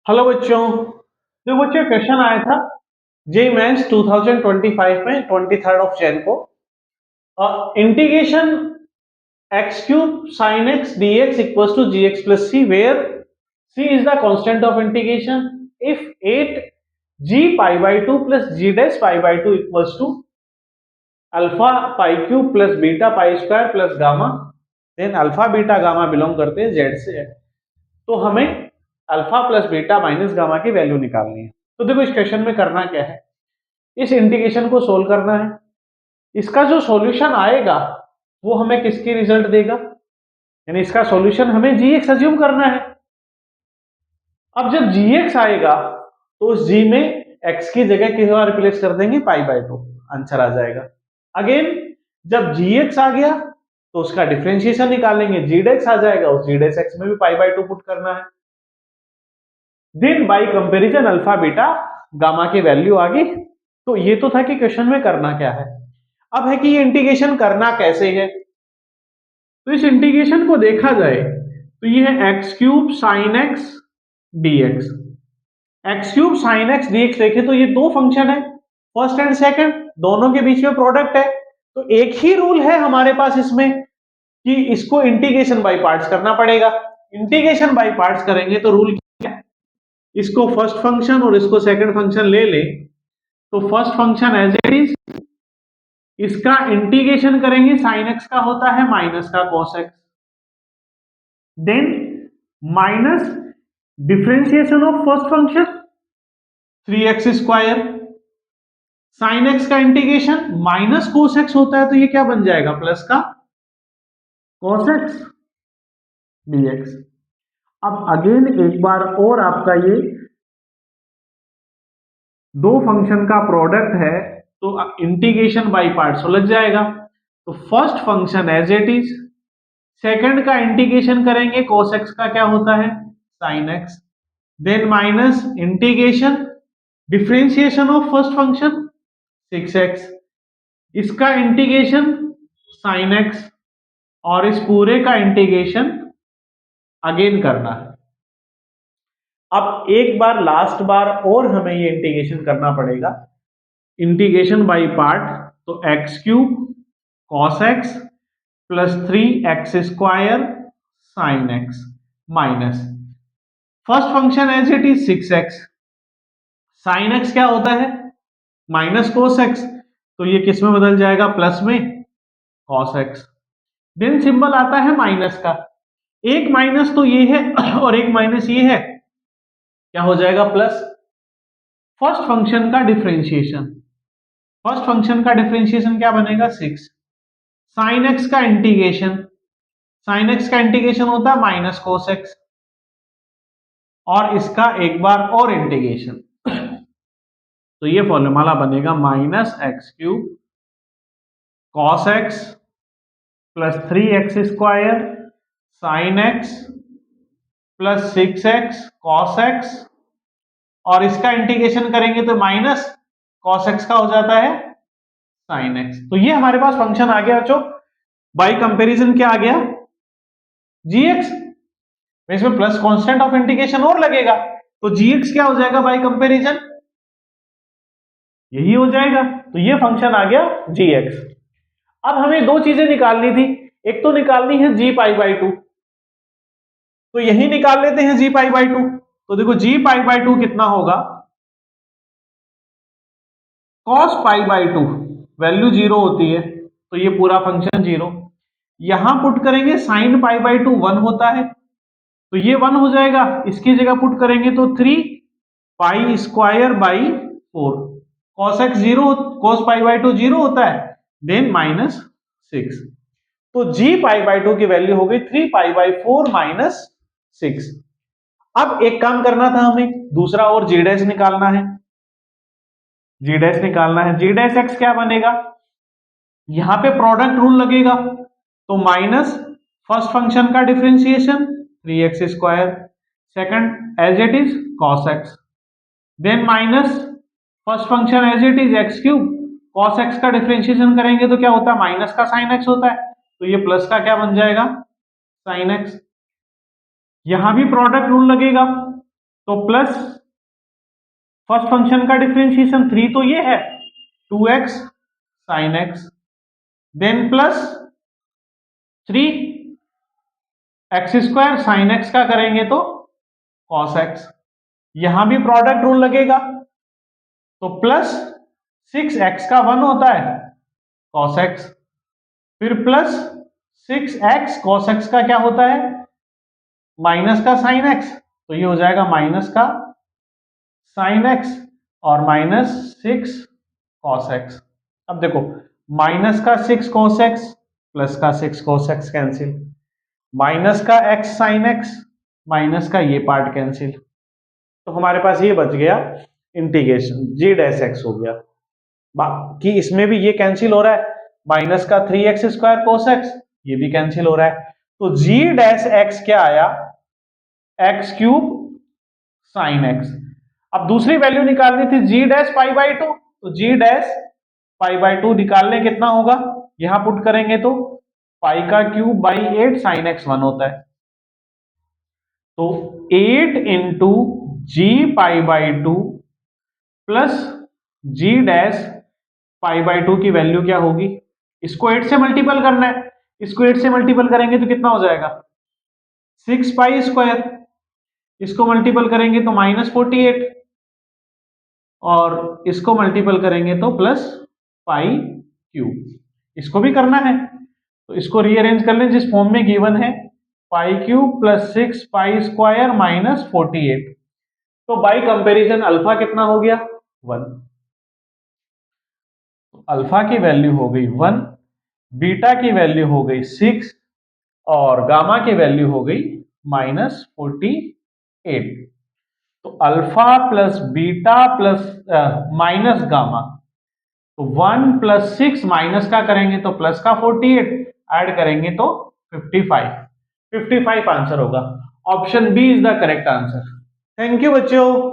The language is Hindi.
हेलो बच्चों। जो बच्चों क्वेश्चन आया था जेई मेंस 2025 में 23 ऑफ जैन को integration x cube sine x d x equals to g x plus c where c is the constant of integration if 8 g pi by two plus g dash pi by two equals to alpha pi cube plus beta pi square plus gamma. Then alpha beta gamma belong करते हैं जेड से। तो हमें alpha plus beta minus gamma की वैल्यू निकालनी है। तो देखो इस क्वेश्चन में करना क्या है, इस इंटीग्रेशन को सोल्व करना है। इसका जो सॉल्यूशन आएगा वो हमें किसकी रिजल्ट देगा, यानी इसका सॉल्यूशन हमें जी एक्स अज्यूम करना है। अब जब जी एक्स आएगा तो उस जी में एक्स की जगह किस बार रिप्लेस कर देंगे, पाई बाय टू, आंसर आ जाएगा। अगेन जब जी एक्स आ गया तो उसका डिफरेंशिएशन निकालेंगे, जी डेक्स आ जाएगा, उस जी डेक्स एक्स में भी पाई बाय टू पुट करना है। Then by comparison alpha beta gamma की वैल्यू आ गई। तो ये तो था कि क्वेश्चन में करना क्या है। अब है कि ये इंटीग्रेशन करना कैसे है। तो इस इंटीग्रेशन को देखा जाए तो ये है x cube sine x d x. X cube sine x d x देखे तो ये दो फंक्शन है, फर्स्ट एंड सेकंड, दोनों के बीच में प्रोडक्ट है। तो एक ही रूल है हमारे पास इसमें कि इसको इंटीग्रेशन बाय पार्ट्स करना पड़ेगा। इंटीग्रेशन बाय पार्ट्स करेंगे तो रूल क्या है, इसको फर्स्ट फंक्शन और इसको सेकंड फंक्शन ले ले तो first function as it is, इसका इंटीग्रेशन करेंगे, साइन एक्स का होता है माइनस का cos x, then minus differentiation of first function 3x square, sine x का इंटीग्रेशन माइनस कोस एक्स होता है तो ये क्या बन जाएगा, प्लस का कॉस एक्स डीएक्स। अब अगेन एक बार और आपका ये दो फंक्शन का प्रोडक्ट है तो इंटीग्रेशन बाय पार्ट्स लग जाएगा। तो first function as it is, second का इंटीग्रेशन करेंगे, cos x का क्या होता है sin x, then minus integration differentiation of first function 6x, इसका इंटीग्रेशन sin x, और इस पूरे का इंटीग्रेशन अगेन करना है। अब एक बार लास्ट बार और हमें ये इंटीग्रेशन करना पड़ेगा, इंटीग्रेशन बाय पार्ट। तो x cube cos x plus 3x square sine x minus first function as it is 6x, sine x क्या होता है माइनस कोस एक्स, तो ये किस में बदल जाएगा, प्लस में कॉस एक्स। देन सिंबल आता है माइनस का, एक माइनस तो ये है और एक माइनस ये है, क्या हो जाएगा प्लस। फर्स्ट फंक्शन का डिफरेंशिएशन, फर्स्ट फंक्शन का डिफरेंशिएशन क्या बनेगा 6, साइन एक्स का इंटीग्रेशन, साइन एक्स का इंटीग्रेशन होता है माइनस कोस एक्स, और इसका एक बार और इंटीग्रेशन तो ये फॉर्मूला बनेगा minus x cube cos x plus 3x square sine x plus 6x cos x, और इसका इंटीग्रेशन करेंगे तो माइनस कॉस एक्स का हो जाता है साइन एक्स। तो ये हमारे पास फंक्शन आ गया बच्चों। बाई कंपैरिजन क्या आ गया, gx, इसमें प्लस कांस्टेंट ऑफ इंटीग्रेशन और लगेगा तो gx क्या हो जाएगा बाई कंपैरिजन, यही हो जाएगा। तो ये फंक्शन आ गया gx। अब हमें दो चीजें निकालनी थी, एक तो निकालनी है g पाई बाई टू, तो यही निकाल लेते हैं g पाई बाई टू। तो देखो g पाई बाई टू कितना होगा, cos pi by to, value zero होती है तो ये पूरा फंक्शन जीरो, यहां पुट करेंगे साइन पाई बाई टू 1 होता है तो ये 1 हो जाएगा, इसकी जगह पुट करेंगे तो 3 pi square by 4, cos x zero, cos pi by to zero होता है, देन माइनस 6। तो g पाई बाई टू की वैल्यू हो गई 3 पाई बाई 4 माइनस 6। अब एक काम करना था हमें, दूसरा और g डैश निकालना है, g डैश निकालना है, g डैश x क्या बनेगा, यहां पे प्रोडक्ट रूल लगेगा तो माइनस फर्स्ट फंक्शन का differentiation 3x square, second as it is cos x, then minus first function as it is x cube, cos x का डिफरेंशिएशन करेंगे तो क्या होता है माइनस का sin x होता है तो ये प्लस का क्या बन जाएगा sin x। यहां भी प्रोडक्ट रूल लगेगा तो प्लस फर्स्ट फंक्शन का डिफरेंशिएशन 3 तो ये है 2x sin x, then plus 3x² sin x का करेंगे तो cos x, यहां भी प्रोडक्ट रूल लगेगा तो प्लस 6x का 1 होता है cos x, फिर प्लस 6x cos x का क्या होता है माइनस का sin x, तो ये हो जाएगा माइनस का sin x और माइनस 6 cos x। अब देखो माइनस का 6 cos x प्लस का 6 cos x कैंसिल, माइनस का x sin x माइनस का ये पार्ट कैंसिल, तो हमारे पास ये बच गया इंटीग्रेशन g डैश x हो गया। बाकी इसमें भी ये कैंसिल हो रहा है, माइनस का 3x² cos x ये भी कैंसिल हो रहा है, तो g डैश x क्या आया x³ sin x। अब दूसरी वैल्यू निकालनी थी g डैश π/2, तो g डैश π/2 निकालने कितना होगा, यहां पुट करेंगे तो π⁴/8 sin x 1 होता है, तो 8 into g π/2 plus g dash π/2 की वैल्यू क्या होगी, इसको 8 से मल्टीपल करना है, इसको 8 से मल्टीपल करेंगे तो कितना हो जाएगा 6π², इसको मल्टीपल करेंगे तो -48 और इसको मल्टीपल करेंगे तो प्लस π³, इसको भी करना है तो इसको रीअरेंज कर लें जिस फॉर्म में गिवन है π³ प्लस 6π² माइनस 48, तो बाय कंपैरिजन अल्फा कितना हो गया 1, तो अल्फा की वैल्यू हो गई 1, बीटा की वैल्यू हो गई 6 और गामा की वैल्यू हो गई -48, तो alpha plus beta plus minus gamma, तो 1 प्लस 6 माइनस का करेंगे तो प्लस का 48 ऐड करेंगे तो 55 आंसर होगा, option B is the correct answer. Thank you बच्चों।